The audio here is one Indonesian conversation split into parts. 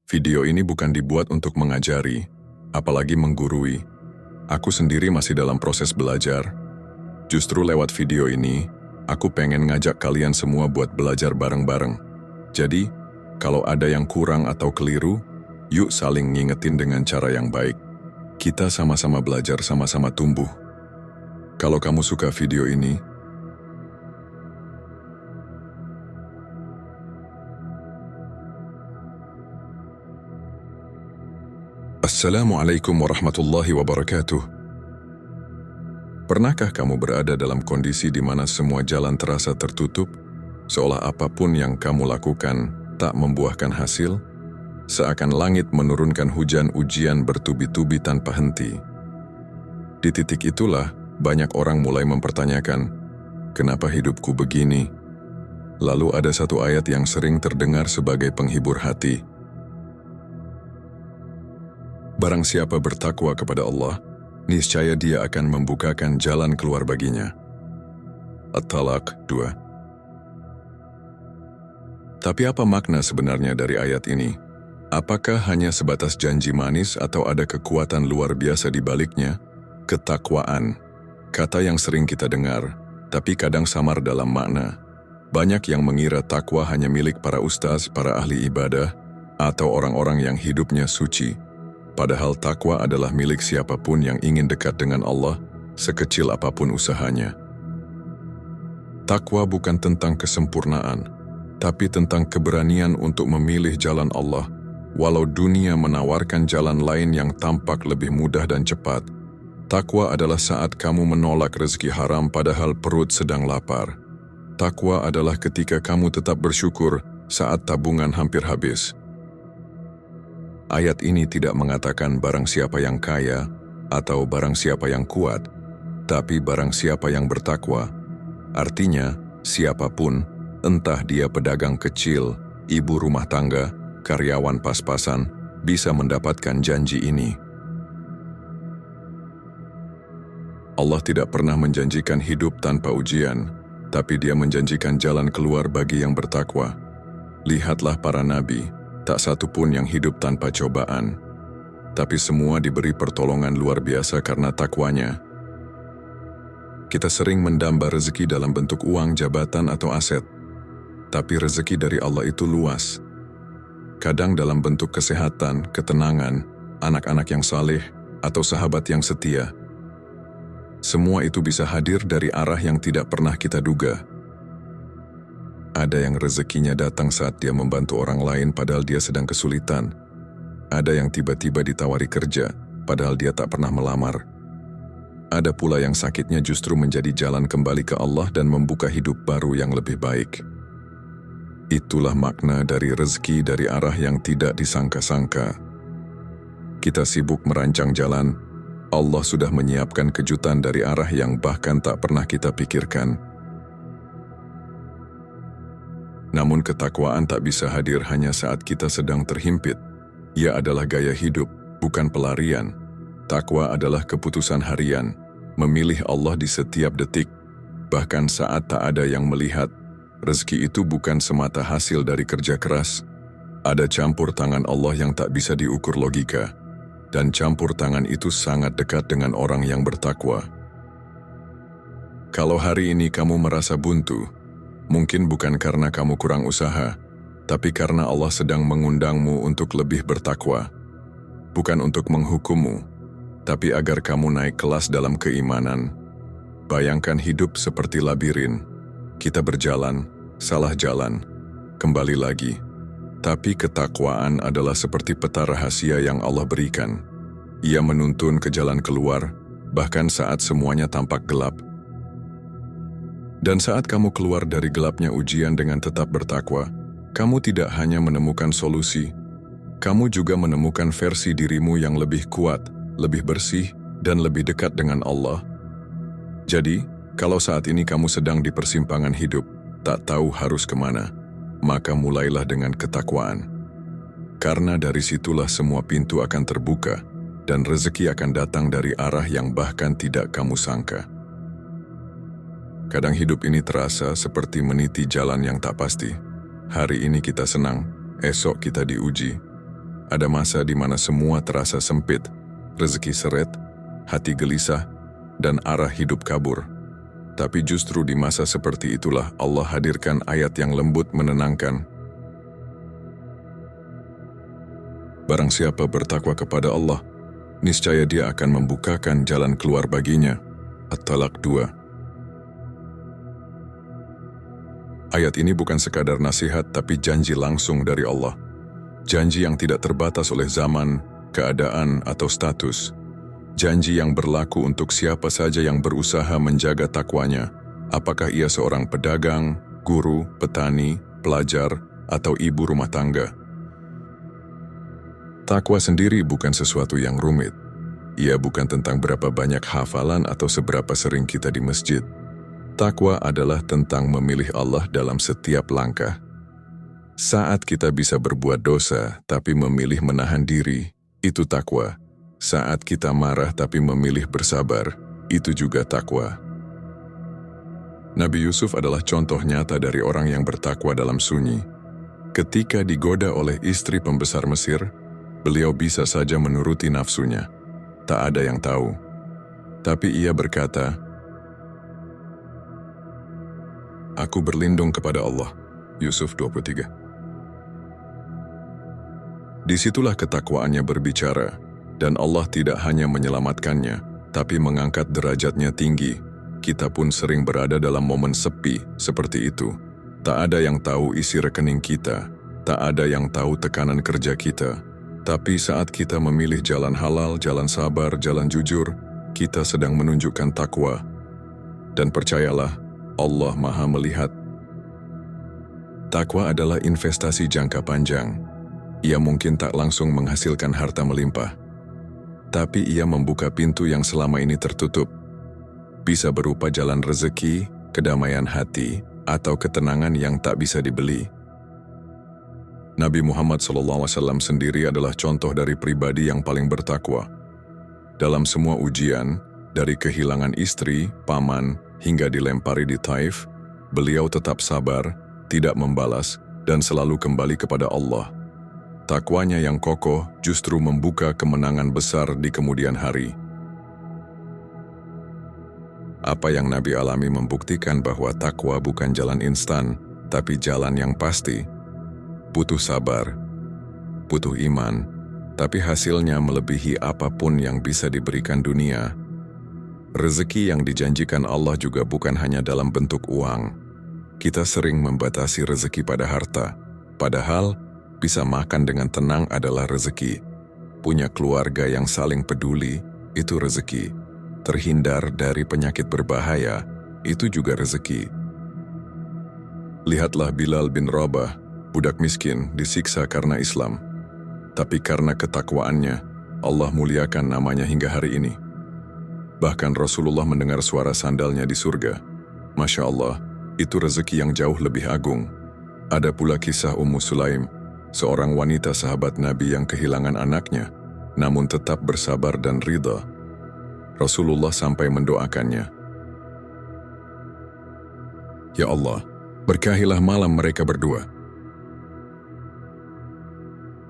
Video ini bukan dibuat untuk mengajari, apalagi menggurui. Aku sendiri masih dalam proses belajar. Justru lewat video ini, aku pengen ngajak kalian semua buat belajar bareng-bareng. Jadi, kalau ada yang kurang atau keliru, yuk saling ngingetin dengan cara yang baik. Kita sama-sama belajar, sama-sama tumbuh. Kalau kamu suka video ini, Assalamualaikum warahmatullahi wabarakatuh. Pernahkah kamu berada dalam kondisi di mana semua jalan terasa tertutup, seolah apapun yang kamu lakukan tak membuahkan hasil? Seakan langit menurunkan hujan ujian bertubi-tubi tanpa henti. Di titik itulah, banyak orang mulai mempertanyakan, kenapa hidupku begini? Lalu ada satu ayat yang sering terdengar sebagai penghibur hati. Barang siapa bertakwa kepada Allah, niscaya Dia akan membukakan jalan keluar baginya. At-Talaq 2. Tapi apa makna sebenarnya dari ayat ini? Apakah hanya sebatas janji manis atau ada kekuatan luar biasa di baliknya? Ketakwaan, kata yang sering kita dengar, tapi kadang samar dalam makna. Banyak yang mengira takwa hanya milik para ustaz, para ahli ibadah, atau orang-orang yang hidupnya suci. Padahal takwa adalah milik siapapun yang ingin dekat dengan Allah, sekecil apapun usahanya. Takwa bukan tentang kesempurnaan, tapi tentang keberanian untuk memilih jalan Allah, walau dunia menawarkan jalan lain yang tampak lebih mudah dan cepat. Takwa adalah saat kamu menolak rezeki haram padahal perut sedang lapar. Takwa adalah ketika kamu tetap bersyukur saat tabungan hampir habis. Ayat ini tidak mengatakan barang siapa yang kaya atau barang siapa yang kuat, tapi barang siapa yang bertakwa. Artinya, siapapun, entah dia pedagang kecil, ibu rumah tangga, karyawan pas-pasan, bisa mendapatkan janji ini. Allah tidak pernah menjanjikan hidup tanpa ujian, tapi Dia menjanjikan jalan keluar bagi yang bertakwa. Lihatlah para nabi, tak satu pun yang hidup tanpa cobaan, tapi semua diberi pertolongan luar biasa karena takwanya. Kita sering mendamba rezeki dalam bentuk uang, jabatan, atau aset, tapi rezeki dari Allah itu luas. Kadang dalam bentuk kesehatan, ketenangan, anak-anak yang saleh, atau sahabat yang setia. Semua itu bisa hadir dari arah yang tidak pernah kita duga. Ada yang rezekinya datang saat dia membantu orang lain padahal dia sedang kesulitan. Ada yang tiba-tiba ditawari kerja padahal dia tak pernah melamar. Ada pula yang sakitnya justru menjadi jalan kembali ke Allah dan membuka hidup baru yang lebih baik. Itulah makna dari rezeki dari arah yang tidak disangka-sangka. Kita sibuk merancang jalan, Allah sudah menyiapkan kejutan dari arah yang bahkan tak pernah kita pikirkan. Namun ketakwaan tak bisa hadir hanya saat kita sedang terhimpit. Ia adalah gaya hidup, bukan pelarian. Takwa adalah keputusan harian, memilih Allah di setiap detik, bahkan saat tak ada yang melihat. Rezeki itu bukan semata hasil dari kerja keras. Ada campur tangan Allah yang tak bisa diukur logika, dan campur tangan itu sangat dekat dengan orang yang bertakwa. Kalau hari ini kamu merasa buntu, mungkin bukan karena kamu kurang usaha, tapi karena Allah sedang mengundangmu untuk lebih bertakwa. Bukan untuk menghukummu, tapi agar kamu naik kelas dalam keimanan. Bayangkan hidup seperti labirin. Kita berjalan, salah jalan, kembali lagi. Tapi ketakwaan adalah seperti peta rahasia yang Allah berikan. Ia menuntun ke jalan keluar, bahkan saat semuanya tampak gelap. Dan saat kamu keluar dari gelapnya ujian dengan tetap bertakwa, kamu tidak hanya menemukan solusi, kamu juga menemukan versi dirimu yang lebih kuat, lebih bersih, dan lebih dekat dengan Allah. Jadi, kalau saat ini kamu sedang di persimpangan hidup, tak tahu harus kemana, maka mulailah dengan ketakwaan. Karena dari situlah semua pintu akan terbuka, dan rezeki akan datang dari arah yang bahkan tidak kamu sangka. Kadang hidup ini terasa seperti meniti jalan yang tak pasti. Hari ini kita senang, esok kita diuji. Ada masa di mana semua terasa sempit, rezeki seret, hati gelisah, dan arah hidup kabur. Tapi justru di masa seperti itulah Allah hadirkan ayat yang lembut menenangkan. Barang siapa bertakwa kepada Allah, niscaya Dia akan membukakan jalan keluar baginya. At-Talaq 2. Ayat ini bukan sekadar nasihat tapi janji langsung dari Allah. Janji yang tidak terbatas oleh zaman, keadaan, atau status. Janji yang berlaku untuk siapa saja yang berusaha menjaga takwanya, apakah ia seorang pedagang, guru, petani, pelajar, atau ibu rumah tangga. Takwa sendiri bukan sesuatu yang rumit. Ia bukan tentang berapa banyak hafalan atau seberapa sering kita di masjid. Takwa adalah tentang memilih Allah dalam setiap langkah. Saat kita bisa berbuat dosa tapi memilih menahan diri, itu takwa. Saat kita marah tapi memilih bersabar, itu juga takwa. Nabi Yusuf adalah contoh nyata dari orang yang bertakwa dalam sunyi. Ketika digoda oleh istri pembesar Mesir, beliau bisa saja menuruti nafsunya. Tak ada yang tahu. Tapi ia berkata, "Aku berlindung kepada Allah." Yusuf 23. Disitulah ketakwaannya berbicara, dan Allah tidak hanya menyelamatkannya, tapi mengangkat derajatnya tinggi. Kita pun sering berada dalam momen sepi seperti itu. Tak ada yang tahu isi rekening kita, tak ada yang tahu tekanan kerja kita. Tapi saat kita memilih jalan halal, jalan sabar, jalan jujur, kita sedang menunjukkan takwa. Dan percayalah, Allah Maha melihat. Takwa adalah investasi jangka panjang. Ia mungkin tak langsung menghasilkan harta melimpah, tapi ia membuka pintu yang selama ini tertutup. Bisa berupa jalan rezeki, kedamaian hati, atau ketenangan yang tak bisa dibeli. Nabi Muhammad SAW sendiri adalah contoh dari pribadi yang paling bertakwa. Dalam semua ujian, dari kehilangan istri, paman, hingga dilempari di Taif, beliau tetap sabar, tidak membalas, dan selalu kembali kepada Allah. Takwanya yang kokoh justru membuka kemenangan besar di kemudian hari. Apa yang Nabi alami membuktikan bahwa takwa bukan jalan instan, tapi jalan yang pasti. Butuh sabar, butuh iman, tapi hasilnya melebihi apapun yang bisa diberikan dunia. Rezeki yang dijanjikan Allah juga bukan hanya dalam bentuk uang. Kita sering membatasi rezeki pada harta, padahal bisa makan dengan tenang adalah rezeki. Punya keluarga yang saling peduli, itu rezeki. Terhindar dari penyakit berbahaya, itu juga rezeki. Lihatlah Bilal bin Rabah, budak miskin, disiksa karena Islam. Tapi karena ketakwaannya, Allah muliakan namanya hingga hari ini. Bahkan Rasulullah mendengar suara sandalnya di surga. Masya Allah, itu rezeki yang jauh lebih agung. Ada pula kisah Ummu Sulaim, seorang wanita sahabat Nabi yang kehilangan anaknya, namun tetap bersabar dan ridha. Rasulullah sampai mendoakannya, "Ya Allah, berkahilah malam mereka berdua."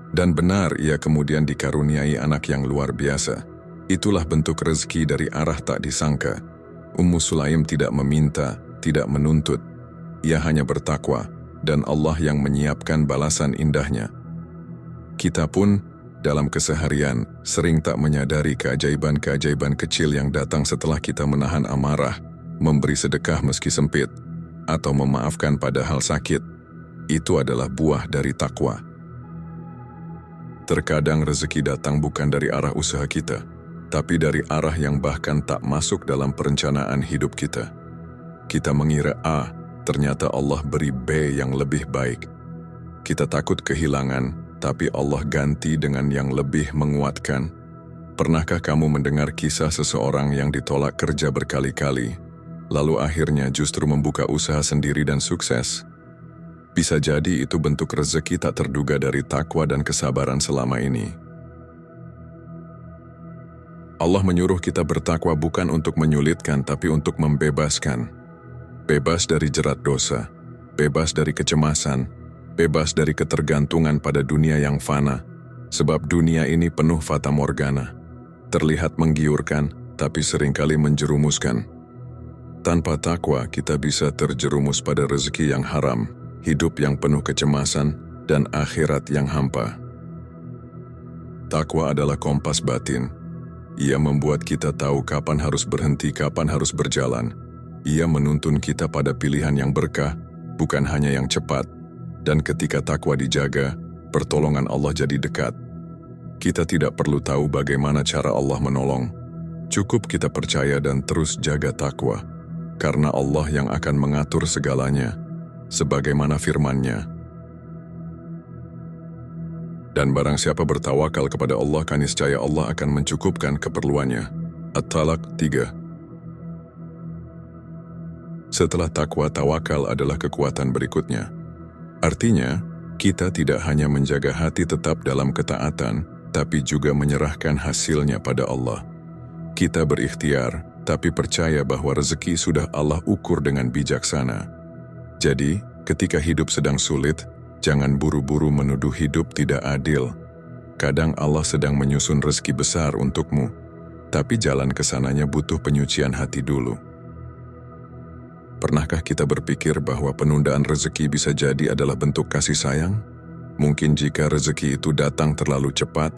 Dan benar ia kemudian dikaruniai anak yang luar biasa. Itulah bentuk rezeki dari arah tak disangka. Ummu Sulaim tidak meminta, tidak menuntut. Ia hanya bertakwa, dan Allah yang menyiapkan balasan indahnya. Kita pun, dalam keseharian, sering tak menyadari keajaiban-keajaiban kecil yang datang setelah kita menahan amarah, memberi sedekah meski sempit, atau memaafkan padahal sakit. Itu adalah buah dari takwa. Terkadang rezeki datang bukan dari arah usaha kita, tapi dari arah yang bahkan tak masuk dalam perencanaan hidup kita. Kita mengira A, ternyata Allah beri B yang lebih baik. Kita takut kehilangan, tapi Allah ganti dengan yang lebih menguatkan. Pernahkah kamu mendengar kisah seseorang yang ditolak kerja berkali-kali, lalu akhirnya justru membuka usaha sendiri dan sukses? Bisa jadi itu bentuk rezeki tak terduga dari takwa dan kesabaran selama ini. Allah menyuruh kita bertakwa bukan untuk menyulitkan, tapi untuk membebaskan. Bebas dari jerat dosa, bebas dari kecemasan, bebas dari ketergantungan pada dunia yang fana. Sebab dunia ini penuh fata morgana, terlihat menggiurkan, tapi seringkali menjerumuskan. Tanpa takwa, kita bisa terjerumus pada rezeki yang haram, hidup yang penuh kecemasan, dan akhirat yang hampa. Takwa adalah kompas batin. Ia membuat kita tahu kapan harus berhenti, kapan harus berjalan. Ia menuntun kita pada pilihan yang berkah, bukan hanya yang cepat. Dan ketika takwa dijaga, pertolongan Allah jadi dekat. Kita tidak perlu tahu bagaimana cara Allah menolong. Cukup kita percaya dan terus jaga takwa, karena Allah yang akan mengatur segalanya, sebagaimana firman-Nya. Dan barang siapa bertawakal kepada Allah, niscaya Allah akan mencukupkan keperluannya. At-Talaq 3. Setelah takwa, tawakal adalah kekuatan berikutnya. Artinya, kita tidak hanya menjaga hati tetap dalam ketaatan, tapi juga menyerahkan hasilnya pada Allah. Kita berikhtiar, tapi percaya bahwa rezeki sudah Allah ukur dengan bijaksana. Jadi, ketika hidup sedang sulit, jangan buru-buru menuduh hidup tidak adil. Kadang Allah sedang menyusun rezeki besar untukmu, tapi jalan ke sananya butuh penyucian hati dulu. Pernahkah kita berpikir bahwa penundaan rezeki bisa jadi adalah bentuk kasih sayang? Mungkin jika rezeki itu datang terlalu cepat,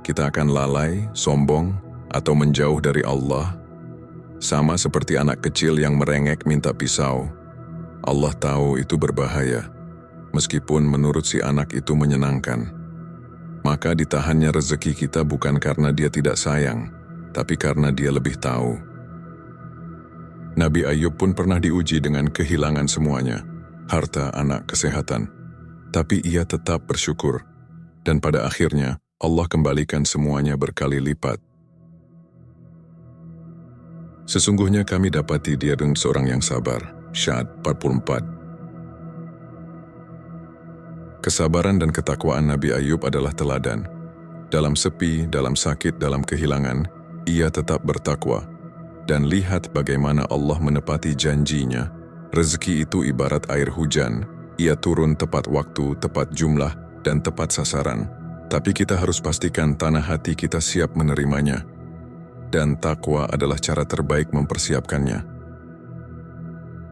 kita akan lalai, sombong, atau menjauh dari Allah. Sama seperti anak kecil yang merengek minta pisau. Allah tahu itu berbahaya, meskipun menurut si anak itu menyenangkan. Maka ditahannya rezeki kita bukan karena dia tidak sayang, tapi karena dia lebih tahu. Nabi Ayub pun pernah diuji dengan kehilangan semuanya, harta, anak, kesehatan. Tapi ia tetap bersyukur, dan pada akhirnya Allah kembalikan semuanya berkali lipat. Sesungguhnya kami dapati dia dengan seorang yang sabar. Syad 44. Kesabaran dan ketakwaan Nabi Ayub adalah teladan. Dalam sepi, dalam sakit, dalam kehilangan, ia tetap bertakwa. Dan lihat bagaimana Allah menepati janjinya. Rezeki itu ibarat air hujan. Ia turun tepat waktu, tepat jumlah, dan tepat sasaran. Tapi kita harus pastikan tanah hati kita siap menerimanya. Dan takwa adalah cara terbaik mempersiapkannya.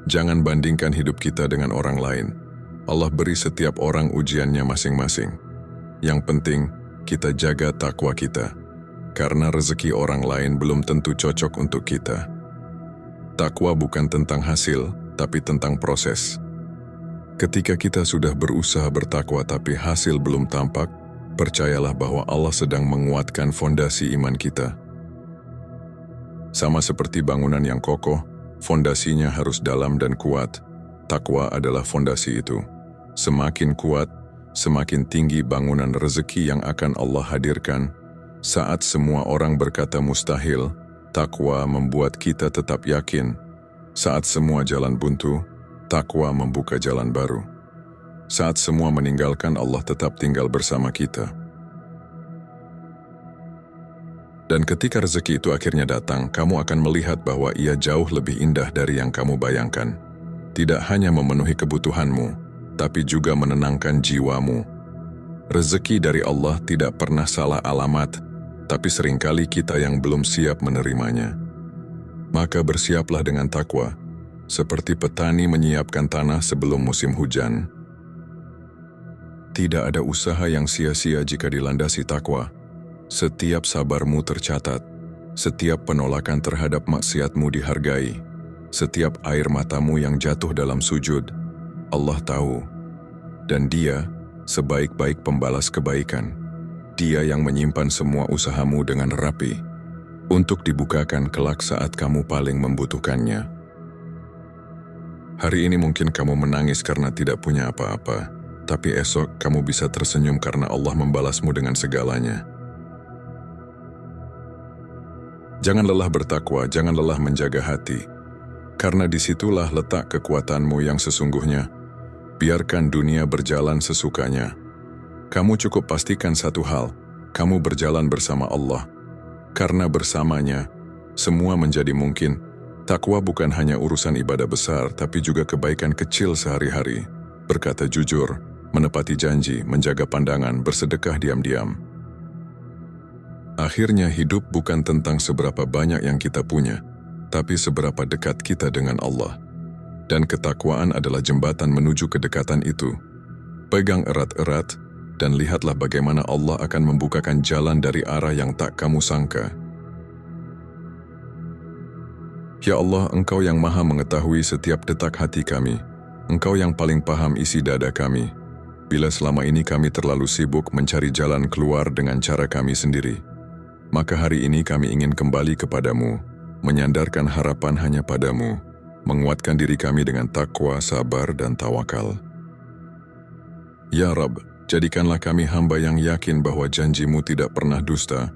Jangan bandingkan hidup kita dengan orang lain. Allah beri setiap orang ujiannya masing-masing. Yang penting, kita jaga takwa kita. Karena rezeki orang lain belum tentu cocok untuk kita. Takwa bukan tentang hasil, tapi tentang proses. Ketika kita sudah berusaha bertakwa tapi hasil belum tampak, percayalah bahwa Allah sedang menguatkan fondasi iman kita. Sama seperti bangunan yang kokoh, fondasinya harus dalam dan kuat. Takwa adalah fondasi itu. Semakin kuat, semakin tinggi bangunan rezeki yang akan Allah hadirkan. Saat semua orang berkata mustahil, takwa membuat kita tetap yakin. Saat semua jalan buntu, takwa membuka jalan baru. Saat semua meninggalkan, Allah tetap tinggal bersama kita. Dan ketika rezeki itu akhirnya datang, kamu akan melihat bahwa ia jauh lebih indah dari yang kamu bayangkan. Tidak hanya memenuhi kebutuhanmu, tapi juga menenangkan jiwamu. Rezeki dari Allah tidak pernah salah alamat, tapi seringkali kita yang belum siap menerimanya. Maka bersiaplah dengan takwa, seperti petani menyiapkan tanah sebelum musim hujan. Tidak ada usaha yang sia-sia jika dilandasi takwa. Setiap sabarmu tercatat, setiap penolakan terhadap maksiatmu dihargai, setiap air matamu yang jatuh dalam sujud, Allah tahu. Dan Dia sebaik-baik pembalas kebaikan. Dia yang menyimpan semua usahamu dengan rapi, untuk dibukakan kelak saat kamu paling membutuhkannya. Hari ini mungkin kamu menangis karena tidak punya apa-apa, tapi esok kamu bisa tersenyum karena Allah membalasmu dengan segalanya. Jangan lelah bertakwa, jangan lelah menjaga hati, karena disitulah letak kekuatanmu yang sesungguhnya. Biarkan dunia berjalan sesukanya. Kamu cukup pastikan satu hal, kamu berjalan bersama Allah. Karena bersamanya, semua menjadi mungkin. Takwa bukan hanya urusan ibadah besar, tapi juga kebaikan kecil sehari-hari. Berkata jujur, menepati janji, menjaga pandangan, bersedekah diam-diam. Akhirnya hidup bukan tentang seberapa banyak yang kita punya, tapi seberapa dekat kita dengan Allah. Dan ketakwaan adalah jembatan menuju kedekatan itu. Pegang erat-erat, dan lihatlah bagaimana Allah akan membukakan jalan dari arah yang tak kamu sangka. Ya Allah, Engkau yang maha mengetahui setiap detak hati kami. Engkau yang paling paham isi dada kami. Bila selama ini kami terlalu sibuk mencari jalan keluar dengan cara kami sendiri, maka hari ini kami ingin kembali kepadamu, menyandarkan harapan hanya padamu, menguatkan diri kami dengan takwa, sabar, dan tawakal. Ya Rabb, jadikanlah kami hamba yang yakin bahwa janjimu tidak pernah dusta,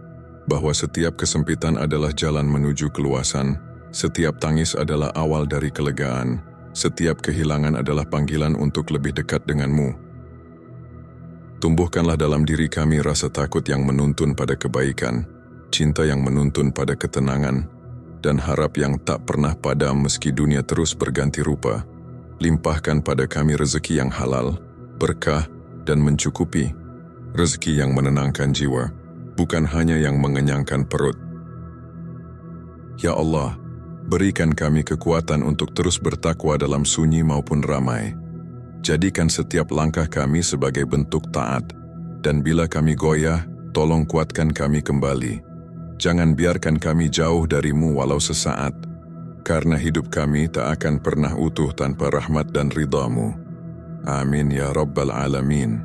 bahwa setiap kesempitan adalah jalan menuju keluasan, setiap tangis adalah awal dari kelegaan, setiap kehilangan adalah panggilan untuk lebih dekat denganmu. Tumbuhkanlah dalam diri kami rasa takut yang menuntun pada kebaikan, cinta yang menuntun pada ketenangan, dan harap yang tak pernah padam meski dunia terus berganti rupa. Limpahkan pada kami rezeki yang halal, berkah, dan mencukupi. Rezeki yang menenangkan jiwa, bukan hanya yang mengenyangkan perut. Ya Allah, berikan kami kekuatan untuk terus bertakwa dalam sunyi maupun ramai. Jadikan setiap langkah kami sebagai bentuk taat, dan bila kami goyah, tolong kuatkan kami kembali. Jangan biarkan kami jauh darimu walau sesaat, karena hidup kami tak akan pernah utuh tanpa rahmat dan ridhamu. Amin ya Rabbal Alamin.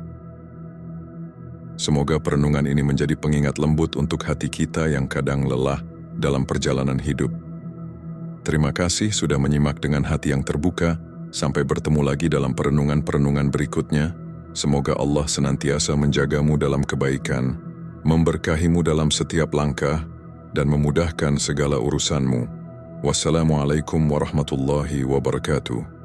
Semoga perenungan ini menjadi pengingat lembut untuk hati kita yang kadang lelah dalam perjalanan hidup. Terima kasih sudah menyimak dengan hati yang terbuka. Sampai bertemu lagi dalam perenungan-perenungan berikutnya. Semoga Allah senantiasa menjagamu dalam kebaikan, memberkahimu dalam setiap langkah, dan memudahkan segala urusanmu. Wassalamualaikum warahmatullahi wabarakatuh.